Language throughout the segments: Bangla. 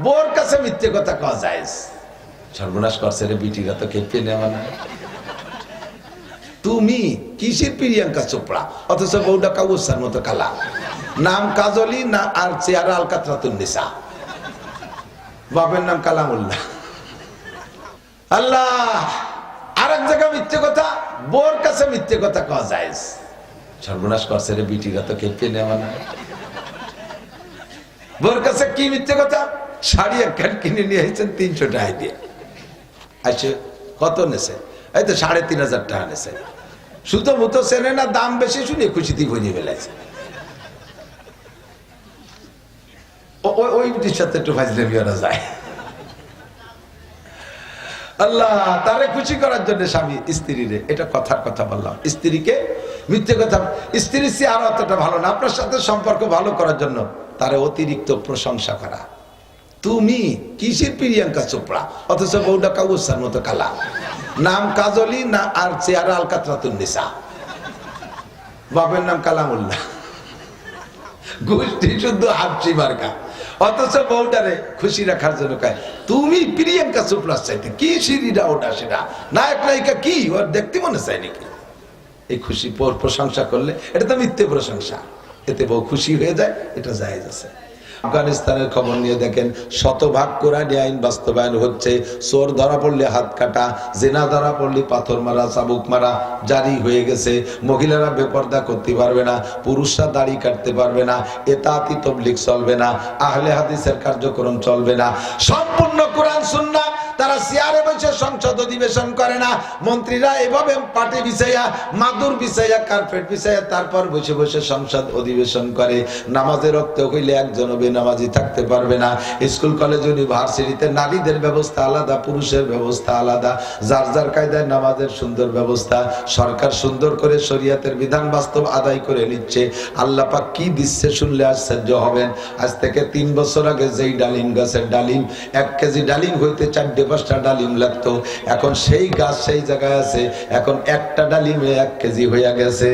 বোর কাছে মিথ্যে কথা কওয়া যায়। সর্বনাশ করছে রে বিটিরা তো খেপে নেওয়া না। তুমি কিসের প্রিয়াঙ্কা চোপড়া, অথচ বউটা কাউসার মতো কালা, নাম কাজলি না আর চেহারা আলকাতরাতুন্নিসা, বাপের নাম কালামুল্লাহ। আল্লাহ, আর এক জায়গায় মিথ্যে কথা, বোর কাছে মিথ্যে কথা কওয়া যায়। সর্বনাশ করছে রে বিটিরা তো খেপে নেওয়া না। বোর কাছে কি মিথ্যে কথা? শাড়ি একখান কিনে নিয়ে এসেছেন 300 টাকা দিয়ে। আচ্ছা কত নেছে? এই তো 3500 টাকা নেছে। সুতো মুতো চেনে না, দাম বেশি শুনে খুশিতে ভরিয়ে ফেলেছে। ওইটির সাথে একটু ফাজলামি করা যায়। আল্লাহ, তারে খুশি করার জন্য স্বামী স্ত্রীরে, এটা কথার কথা বললাম, স্ত্রীকে মিথ্যে কথা, স্ত্রীর চেয়ে আর অতটা ভালো না, আপনার সাথে সম্পর্ক ভালো করার জন্য তারে অতিরিক্ত প্রশংসা করা। তুমি কিসের প্রিয়াঙ্কা চোপড়া, অথচ বউটা কাউসার মতো কালা, নাম কাজলি না আর চেহারা আলকাতরাতুন্নিসা, বাপের নাম কালামুল্লাহ, গোষ্ঠী শুদ্ধ হাফসি মার্কা, অথচ বউটারে খুশি রাখার জন্য কয় তুমি প্রিয়াঙ্কা চোপড়ার চাইতে কি সিঁড়িটা ওটা সেটা নায়ক নায়িকা কি ওর দেখতে মনে চায় নাকি? এই খুশি প্রশংসা করলে এটা তো মিথ্যে প্রশংসা, এতে বউ খুশি হয়ে যায়, এটা জায়েজ আছে। আফগানিস্তানের খবর নিয়ে দেখেন, শতভাগ কোরআনী আইন বাস্তবায়ন হচ্ছে। চোর ধরা পড়লে হাত কাটা, জিনা ধরা পড়লে পাথর মারা, চাবুক মারা জারি হয়ে গেছে। মহিলারা বেপর্দা করতে পারবে না, পুরুষরা দাড়ি কাটতে পারবে না, এতাতি তাবলীগ চলবে না, আহলে হাদিসের কার্যক্রম চলবে না, সম্পূর্ণ কোরআন সুন্নাহ। তারা চেয়ারে বসে সংসদ অধিবেশন করে না, মন্ত্রীরা এভাবে পাটি বিছাইয়া, মাদুর বিছাইয়া, কার্পেট বিছাইয়া তারপর বসে বসে সংসদ অধিবেশন করে। নামাজের রক্ত হইলে একজন বেনামাজি থাকতে পারবে না। স্কুল কলেজ ইউনিভার্সিটিতে নারীদের ব্যবস্থা আলাদা, পুরুষের ব্যবস্থা আলাদা, যার যার কায়দায় নামাজের সুন্দর ব্যবস্থা। সরকার সুন্দর করে শরীয়তের বিধান বাস্তব আদায় করে নিচ্ছে। আল্লাহ পাক কি দিচ্ছে শুনলে আশ্চর্য হবেন। আজ থেকে 3 বছর আগে যেই ডালিম গাছের ডালিম 1 কেজি ডালিম হইতে 4-5টা ডালিম লাগতো, এখন সেই গাছ সেই জায়গায় আছে, এখন একটা ডালিমে 1 কেজি হইয়া গেছে।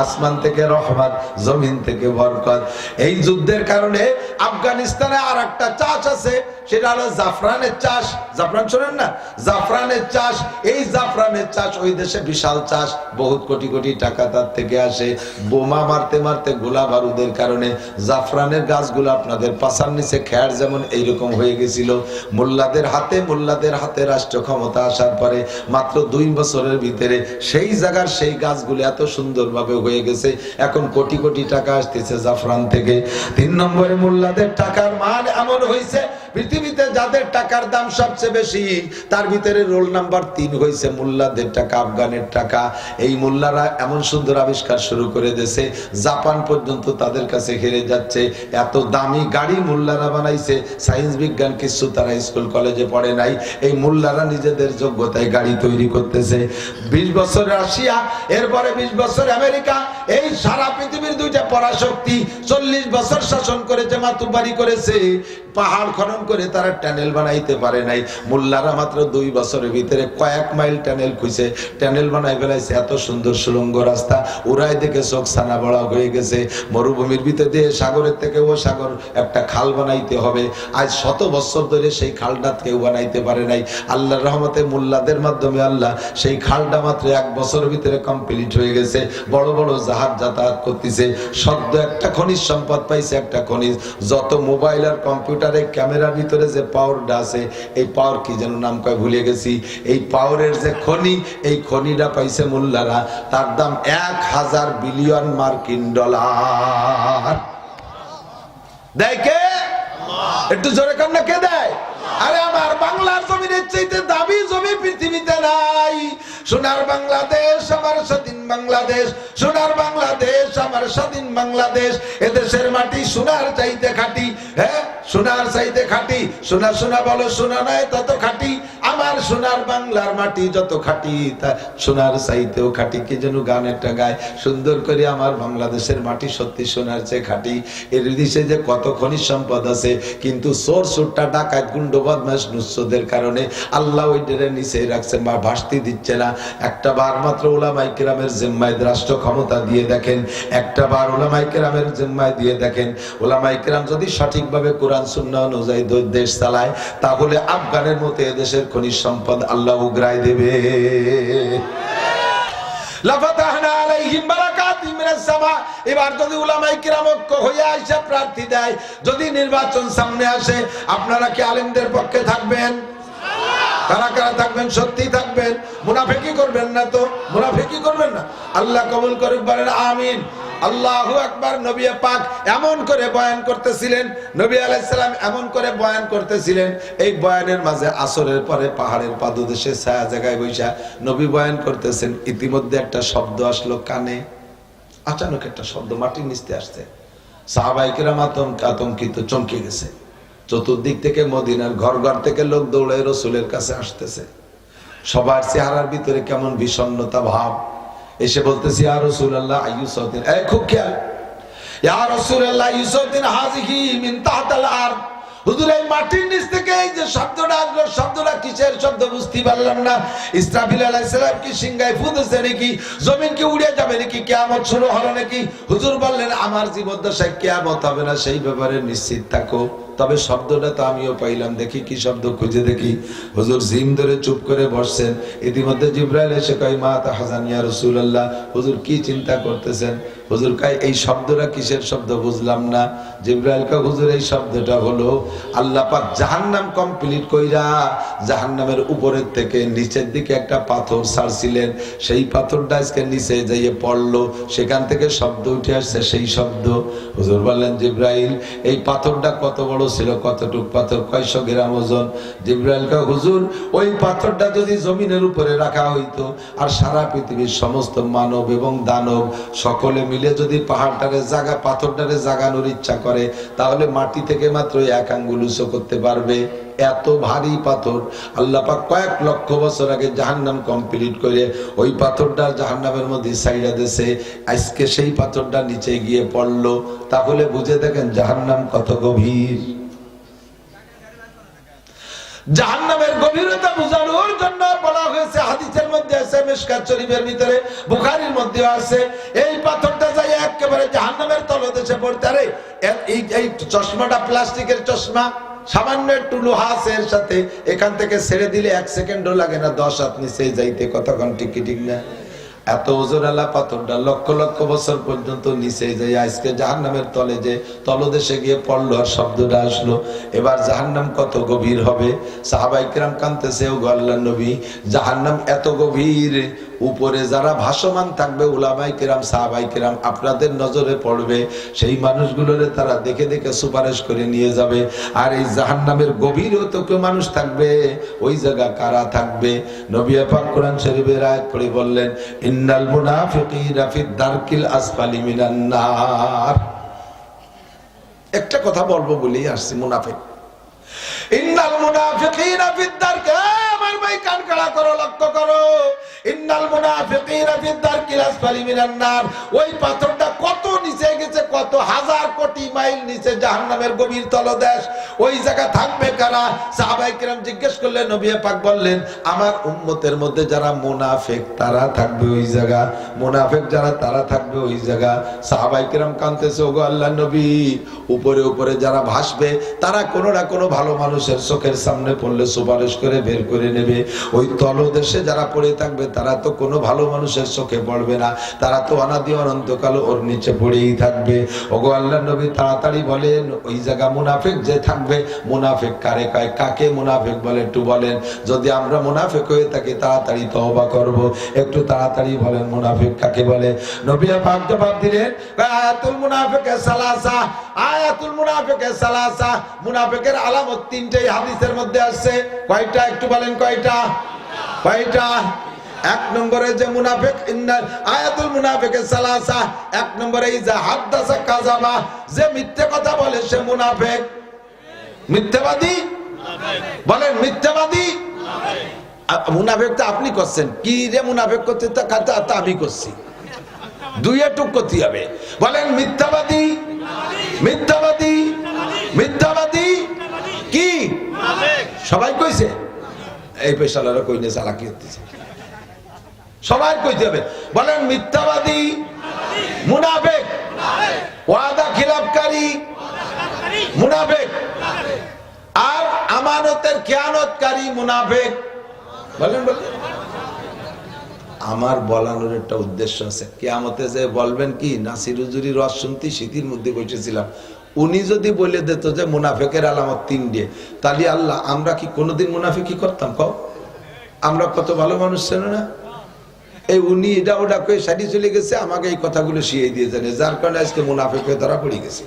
আসমান থেকে রহমত, জমিন থেকে বরকত। এই যুদ্ধের কারণে আফগানিস্তানে আর একটা চাষ আছে, সেটা হলো জাফরানের চাষ। জাফরান শোনেন না? জাফরানের চাষ। এই জাফরানের চাষ ওই দেশে বিশাল চাষ, বহুত কোটি কোটি টাকা তার থেকে আসে। বোমা মারতে মারতে গোলা বারুদের কারণে জাফরানের গাছগুলো আপনাদের পাছার নিচে খেয়ার যেমন এইরকম হয়ে গেছিল। মোল্লাদের হাতে রাষ্ট্র ক্ষমতা আসার পরে মাত্র 2 বছরের ভিতরে সেই জায়গার সেই গাছগুলো এত সুন্দরভাবে হয়ে গেছে, এখন কোটি কোটি টাকা আসতেছে জাফরান থেকে। 3 নম্বরে মোল্লাদের টাকার মান এমন হয়েছে, পৃথিবীতে যাদের টাকার দাম সবচেয়ে বেশি তার ভিতরে রোল নাম্বার 3 হয়েছে মোল্লাদের টাকা, আফগানের টাকা। এই মোল্লারা এমন সুন্দর আবিষ্কার শুরু করে দিয়েছে, জাপান পর্যন্ত তাদের কাছে হেরে যাচ্ছে। এত দামি গাড়ি মোল্লারা বানাইছে, সায়েন্স বিজ্ঞান কিছু তারা স্কুল কলেজে পড়ে নাই, এই মোল্লারা নিজেদের যোগ্যতায় গাড়ি তৈরি করতেছে। 20 বছর রাশিয়া, এরপরে 20 বছর আমেরিকা, এই সারা পৃথিবীর 2টা পরাশক্তি 40 বছর শাসন করেছে, মাতুব্বারি করেছে, পাহাড় খনন করে তারা টানেল বানাইতে পারে নাই। মোল্লারা মাত্র 2 বছরের ভিতরে কয়েক মাইল টানেল খুঁজে টানেল বানাই ফেলাইছে। এত সুন্দর সুড়ঙ্গ রাস্তা, উড়াই দেখে চোখ ছানা বড়া হয়ে গেছে। মরুভূমির ভিতরে দিয়ে সাগরের থেকে ও সাগর একটা খাল বানাইতে হবে, আজ 100 বছর ধরে সেই খালটা কেউ বানাইতে পারে নাই। আল্লাহর রহমতে মোল্লাদের মাধ্যমে আল্লাহ সেই খালটা মাত্র 1 বছরের ভিতরে কমপ্লিট হয়ে গেছে। বড় বড় জাহাজ যাতায়াত করতেছে। সদ্য একটা খনিজ সম্পদ পাইছে, একটা খনিজ। যত মোবাইল আর কম্পিউটারে ক্যামেরার ভিতরে যে পাওয়ারটা আছে, এই পাওয়ার কি যেন নাম কয় ভুলে গেছি, এই পাওয়ারের যে খনি, এই খনিটা পাইছে মোল্লারা। তার দাম 1000 বিলিয়ন মার্কিন ডলার। দেয় কে? একটু জোরে কান্না কে দেয়? আরে আমার বাংলার জমিনের চাইতে দামি জমি পৃথিবীতে নাই। সোনার বাংলাদেশ, আমার স্বাধীন বাংলাদেশ, সোনার বাংলাদেশ, আমার স্বাধীন বাংলাদেশ। এদেশের মাটি সোনার চাইতে খাঁটি, হ্যাঁ সোনার চাইতে খাঁটি। সোনা সোনা বলো, সোনা নয় তত খাঁটি। আমার সোনার বাংলার মাটি যত খাঁটি, তা সোনার চাইতেও খাঁটি। কি যেন গান একটা গায় সুন্দর করে, আমার বাংলাদেশের মাটি সত্যি সোনার চেয়ে খাঁটি। এর দেশে যে কত খনিজ সম্পদ আছে, কিন্তু চোর চোরটা ডাকাত গুন্ড বদমাশ নুসদের কারণে আল্লাহ ওই ডেরে নিচে রাখছে, বা ভাসতে দিচ্ছে না। একটা বার মাত্র উলামায়ে কেরামের জিম্মায় রাষ্ট্র ক্ষমতা দিয়ে দেখেন, একটা বার উলামায়ে কেরামের জিম্মায় দিয়ে দেখেন। উলামায়ে কেরাম যদি সঠিকভাবে কোরআন কোরআন সুন্নাহ অনুযায়ী দেশ চালায়, তাহলে আফগানের মতো এদেশের খনিজ সম্পদ আল্লাহ উগরাই দেবে। লাফাতাহনা আলাইহিম বারাকাতিম মিনাস সামা। এবার যদি উলামায়ে কিরাম ঐক্য হয়ে আইসা প্রার্থী দেয়, যদি নির্বাচন সামনে আসে, আপনারা কি আলেমদের পক্ষে থাকবেন? কারা কারা থাকবেন? সত্যি থাকবেন? মুনাফিকি করবেন না তো? মুনাফিকি করবেন না? আল্লাহ কবুল করুক, বলেন আমিন। আল্লাহু আকবার। নবী পাক এমন করে বয়ান করতেছিলেন, নবী আলাইহিস সালাম এমন করে বয়ান করতেছিলেন, এই বয়ানের মাঝে আসরের পরে পাহাড়ের পাদদেশে ছায়া জায়গায় বৈশা নবী বয়ান করতেছেন। ইতিমধ্যে একটা শব্দ আসলো কানে, আচানক একটা শব্দ মাটির নিচে আসছে। সাহাবায়ে কেরাম আতঙ্কিত, চমকে গেছে। চতুর্দিক থেকে মদিনার ঘর ঘর থেকে লোক দৌড়ে রাসূলের কাছে আসতেছে। সবার চেহারার ভিতরে কেমন বিষণ্ণতা ভাব। এসে বলতেছি, ইয়া রাসূলুল্লাহ আইয়ুসাউতিন, এই খুব খেয়াল, ইয়া রাসূলুল্লাহ আইয়ুসাউতিন হাযিহি মিন তাহতাল আরদ। হুজুর, এই মাটির নিচ থেকে এই যে শব্দটা আসলো, শব্দটা কিসের শব্দ বুঝতে পারলাম না। ইসরাফিল আলাইহিস সালাম কি সিংহায় ফু দিয়েছে নাকি? জমিন কি উড়ে যাবে নাকি? কিয়ামত শুরু হলো নাকি? হুজুর বললেন, আমার জীবদ্দশায় কিয়ামত হবে না, সেই ব্যাপারে নিশ্চিত থাকো। তবে শব্দটা তো আমিও পাইলাম, দেখি কি শব্দ, খুঁজে দেখি। হুজুর জিম ধরে চুপ করে বসছেন। ইতিমধ্যে জিবরাইল এসে কয়, মা তাহজান ইয়া রাসূলুল্লাহ। হুজুর কি চিন্তা করতেছেন? হুজুর কয়, এই শব্দটা কিসের শব্দ বুঝলাম না। জিবরাইল কয়, হুজুর এই শব্দটা হলো আল্লাহ পাক জাহান্নাম কমপ্লিট কইরা জাহান্নামের উপরের থেকে নিচের দিকে একটা পাথর ছাড়ছিলেন, সেই পাথরটা আজকে নিচে যাইয়ে পড়লো, সেখান থেকে শব্দ উঠে আসছে, সেই শব্দ। হুজুর বললেন, জিবরাইল এই পাথরটা কত বড় ছিল? কতটুক পাথর? কয়শো গ্রাম ওজন? জিবরাইল কয়, হুজুর ওই পাথরটা যদি জমিনের উপরে রাখা হইতো, আর সারা পৃথিবীর সমস্ত মানব এবং দানব সকলে মিলে যদি পাথরটারে জাগানোর ইচ্ছা করে, তাহলে মাটি থেকে মাত্র এক আঙ্গুল উঁচু করতে পারবে। এত ভারী পাথর। আল্লাহ পাক কয়েক লক্ষ বছর আগে জাহান্নাম কমপ্লিট করে ওই পাথরটা জাহান্নামের মধ্যে ছাইড়া দিয়েছে। আজকে সেই পাথরটা নিচে গিয়ে পড়লো। তাহলে বুঝে দেখেন জাহান্নাম কত গভীর। জাহান্নামের গভীরতা বোঝানোর জন্য বলা হয়েছে, হাদিসের মধ্যে আছে, মিশকাত শরীফের ভিতরে, বুখারীর মধ্যে আছে, এই পাথরটা যাই একেবারে জাহান্নামের তলদেশে পড়তে। আরে এই চশমাটা প্লাস্টিকের চশমা, সামান্য একটু লোহা আছে এর সাথে, এখান থেকে ছেড়ে দিলে 1 সেকেন্ডও লাগে না 10 হাত নিচে যাইতে। কতক্ষণ? ঠিক না? এত ওজনওয়ালা পাথরটা লক্ষ লক্ষ বছর পর্যন্ত নিচে যায়, আজকে জাহান্নামের তলে যে তলদেশে গিয়ে পড়লো আর শব্দটা আসলো। এবার জাহান্নাম কত গভীর হবে? সাহাবায়ে কেরাম কাঁদতেছে, ও গো আল্লাহর নবী, জাহান্নাম এত গভীর, উপরে যারা ভাসমান থাকবে উলামায়ে কেরাম, সাহাবায়ে কেরাম, আপনাদের নজরে পড়বে, সেই মানুষগুলোরে তারা দেখে দেখে সুপারিশ করে নিয়ে যাবে। আর এই জাহান্নামের গভীরে তো কেউ মানুষ থাকবে, ওই জায়গা কারা থাকবে? নবী পাক কোরআন শরীফের আয়াত পড়ে বললেন, ইন্নাল মুনাফিকিনা ফিদ দারকিল আসফালি মিনান নার। একটা কথা বলবো বলেই আসছি, মুনাফিক, ইন্নাল মুনাফিকিনা ফিদ দারক, আমার ভাই কান কাড়া করো, লক্ষ্য করো, ইন্নাল মুনাফিকিনা ফিদ দারকিল আসফালি মিনান নার। ওই পাথরটা কত নিচে গেছে, কত হাজার কোটি মাইল নিচে, জাহান্নামের গভীর তলদেশ। ওই জায়গা থাকবে কারা? সাহাবায়ে কেরাম জিজ্ঞেস করলেন, নবী পাক বললেন, আমার উম্মতের মধ্যে যারা মুনাফিক তারা থাকবে ওই জায়গা, মুনাফিক যারা তারা থাকবে ওই জায়গা। সাহাবায়ে কেরাম কাঁদতেছে, ওগো আল্লাহর নবী, উপরে উপরে যারা ভাসবে তারা কোনো না কোনো ভালো মানুষের চোখের সামনে পড়লে সুপারিশ করে বের করে নেবে। ওই তলদেশে যারা পড়ে থাকবে তারা তো কোনো ভালো মানুষের চোখে পড়বে না, তারা তো অনাদি অনন্তকাল ওর নিচে পড়েই থাকবে। ওগো আল্লাহর নবী, তাড়াতাড়ি বলেন ওই জায়গা মুনাফিক যে থাকবে, মুনাফিক কারে কয়, কাকে মুনাফিক বলে একটু বলেন। যদি আমরা মুনাফিক হয়ে থাকি তাড়াতাড়ি তওবা করব, একটু তাড়াতাড়ি বলেন মুনাফিক কাকে বলে। নবী পাক জবাব দিলেন, আয়াতুল মুনাফিকে সালাসা, আয়াতুল মুনাফিকে সালাসা, মুনাফিকের আলামত 3টাই হাদিসের মধ্যে আছে। কয়টা? একটু বলেন কয়টা? কয়টা? 1 নম্বরে যে মুনাফিক, আয়াতুল মুনাফিকে সালাসা, 1 নম্বরে ইজা হাদাসা কাযাবা, যে মিথ্যা কথা বলে সে মুনাফিক। মিথ্যাবাদী বলেন, মিথ্যাবাদী। মুনাফিক তো আপনি করছেন, কি রে মুনাফিক করতে? তা আমি করছি, দুইয়ে টুক করতে হবে। বলেন মিথ্যাবাদী, মিথ্যাবাদী, মিথ্যাবাদী কি? সবাই কইছে, এই পেশালারা কইনে চালাকি হতেছে, সবাই কইতে হবে। বলেন মিথ্যাবাদী, মুনাফিক, ওয়াদা খিলাফকারী, মুনাফিক, খেয়ানতকারী মুনাফিক। বলেন বলেন। আমার বলানোর একটা উদ্দেশ্য আছে, কিয়ামতে যে বলবেন কি, নাসির হুজুরি রস শুনতে শীতের মধ্যে বসেছিলাম, উনি যদি বলে দিত যে মুনাফিকের আলামত 3টে, তাহলে আল্লাহ আমরা কি কোনোদিন মুনাফিকি করতাম? কও, আমরা কত ভালো মানুষ ছিল না? এই উনি এটা ওটা কয়ে সারি চলে গেছে, আমাকে এই কথাগুলো শিখিয়ে দিয়ে জানে, যার কারণে আজকে মুনাফিক হয়ে ধরা পড়ে গেছে।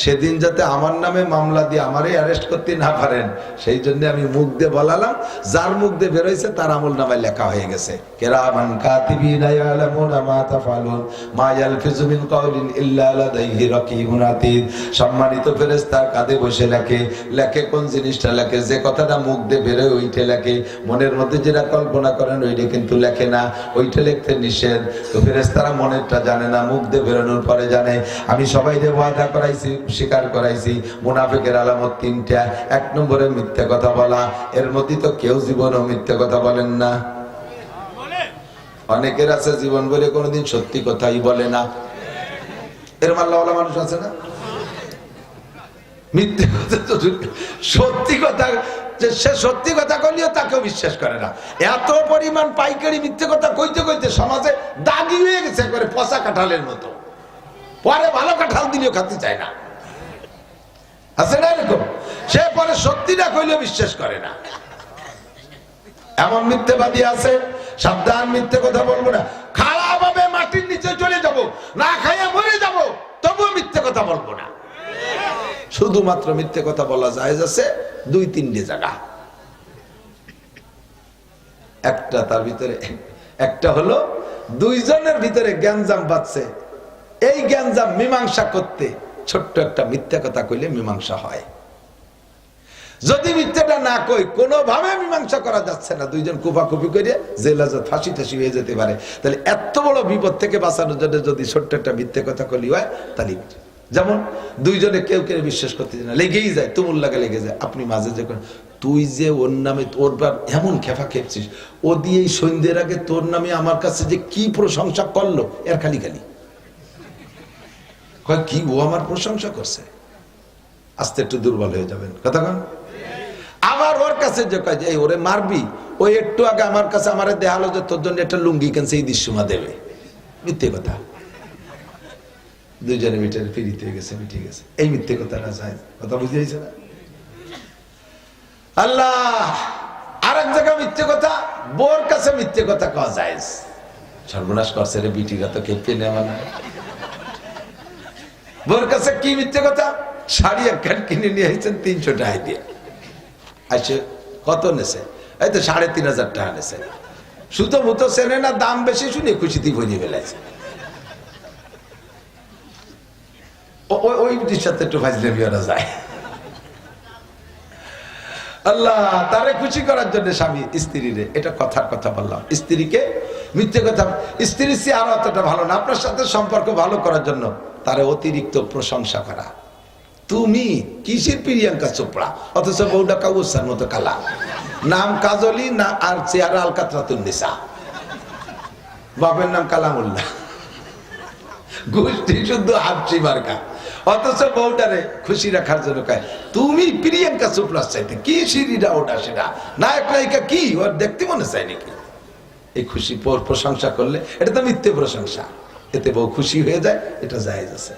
সেদিন যাতে আমার নামে মামলা দিয়ে আমারই অ্যারেস্ট করতে না পারেন, সেই জন্য আমি মুখ দিয়ে বলালাম, যার মুখ দিয়ে বেরোইছে তার আমল নামায় লেখা হয়ে গেছে। কিরামান কাতিবিনা ইয়ালামুনা মা তাফআলুন মা ইয়ালফিজু মিন কাওলিন ইল্লা লাদাইহি রাকিবুন আতীদ। সম্মানিত ফেরেশতা কাঁধে বসে লেখে, লেখে কোন জিনিসটা লেখে, যে কথাটা মুখ দিয়ে বেরোয় ওইটা লেখে, মনের মধ্যে যেটা কল্পনা করেন ওইটা কিন্তু লেখে না, ওইটা লিখতে নিষেধ। তো ফেরেশতারা মনেরটা জানে না, মুখ দিয়ে বেরোনোর পরে জানে। আমি সবাইকে ওয়াদা করাইছি, স্বীকার করাইছি, মুনাফিকের আলামত 3টা। 1 নম্বরে মিথ্যা কথা বলা। এর মধ্যে তো কেউ জীবনেও মিথ্যা কথা বলেন না। অনেকের আছে জীবন বলে কোনোদিন সত্যি কথাই বলে না, এর মাল্লাওয়ালা মানুষ আছে না? মিথ্যে কথা তো সত্যি কথা, যে সে সত্যি কথা কইলেও তাকেও বিশ্বাস করে না। এত পরিমাণ পাইকারি মিথ্যে কথা কইতে কইতে সমাজে দাগি হয়ে গেছে, করে পচা কাঁঠালের মতো। পরে ভালো কাঁঠাল দিলেও খেতে চায় না, আছে না এরকম? সে পরে সত্যিটা কইলেও বিশ্বাস করে না। এমন মিথ্যেবাদী আছে। সাবধান, মিথ্যে কথা বলবো না। খাড়া ভাবে মাটির নিচে চলে যাব, না খাইয়া মরে যাব, তবুও মিথ্যে কথা বলবো না। শুধুমাত্র মিথ্যে কথা বলা জায়েজ আছে 2-3টে জায়গা। একটা তার ভিতরে, একটা হলো দুইজনের ভিতরে গ্যাঞ্জাম বাঁধছে, এই গ্যাঞ্জাম মীমাংসা করতে ছোট্ট একটা মিথ্যা কথা কইলে মীমাংসা হয়। যদি মিথ্যাটা না কই, কোনোভাবে মীমাংসা করা যাচ্ছে না, দুইজন কুপাকুপি করে জেলাজত ফাঁসি টাসি হয়ে যেতে পারে। তাহলে এত বড় বিপদ থেকে বাঁচানোর জন্য যদি ছোট্ট একটা মিথ্যে কথা কলি হয়, তাহলে যেমন দুইজনে কেউ কেউ বিশ্বাস করতে না, লেগেই যায়, তুমুল লাগে লেগে যায়। আপনি মাঝে যখন তুই যে ওর নামে তোর বার এমন খেপা খেপছিস, ও দিয়ে এই সন্ধ্যের আগে তোর নামে আমার কাছে যে কি প্রশংসা করলো, এর খালি খালি কয় কি ও আমার প্রশংসা করছে, আস্তে একটু দুর্বল হয়ে যাবেন। কথা কন। আবার ওর কাছে যে কয় যে এই ওরে মারবি, ওই একটু আগে আমার কাছে আমারে দেখালো যে তোর জন্য একটা লুঙ্গি কেনছে, এই দৃশ্যমা দেবে। মিথ্যে কথা। দুইজনে মিটার ফিরিতে গেছে, মিটে গেছে। এই মিথ্যে কথাটা যায়, কথা বুঝিয়েছে না? আল্লাহ। আর এক জায়গায় মিথ্যে কথা, বোর কাছে মিথ্যে কথা কওয়া যায়। সর্বনাশ করছে রে বিটিরা, তো খেপতে নেওয়া না। বোর কাছে কি মিথ্যে কথা, শাড়ি একখান কিনে নিয়ে আসছেন 300 টাকা দিয়ে। আচ্ছা কত নেছে? এই তো 3500 টাকা নেছে। সুতো মুতো চেনে না, দাম বেশি শুনে খুশিতে ভরিয়ে ফেলাইছে। ওইটির সাথে একটু ফাজলামি করা যায়। আল্লাহ তারে খুশি করার জন্য স্বামী স্ত্রীরে, এটা কথার কথা বললাম, স্ত্রীকে মিথ্যে কথা, স্ত্রীর চেয়ে আরো অতটা ভালো না, আপনার সাথে সম্পর্ক ভালো করার জন্য তারে অতিরিক্ত প্রশংসা করা। তুমি কিসের প্রিয়াঙ্কা চোপড়া, অথচ বউটা কাউসার মতো কালা, নাম কাজলি না, আর চেহারা আলকাতরাতুন্নিসা, বাপের নাম কালামুল্লাহ, গোষ্ঠী শুদ্ধ হাফসি মার্কা, অথচ বউটারে খুশি রাখার জন্য কয় তুমি প্রিয়াঙ্কা চোপড়ার চাইতে কি সিঁড়িটা ওটা সেটা নায়ক নায়িকা কি ওর দেখতে মনে চায় নাকি? এই খুশি প্রশংসা করলে এটা তো মিথ্যে প্রশংসা, এতে বউ খুশি হয়ে যায়, এটা জায়েজ আছে।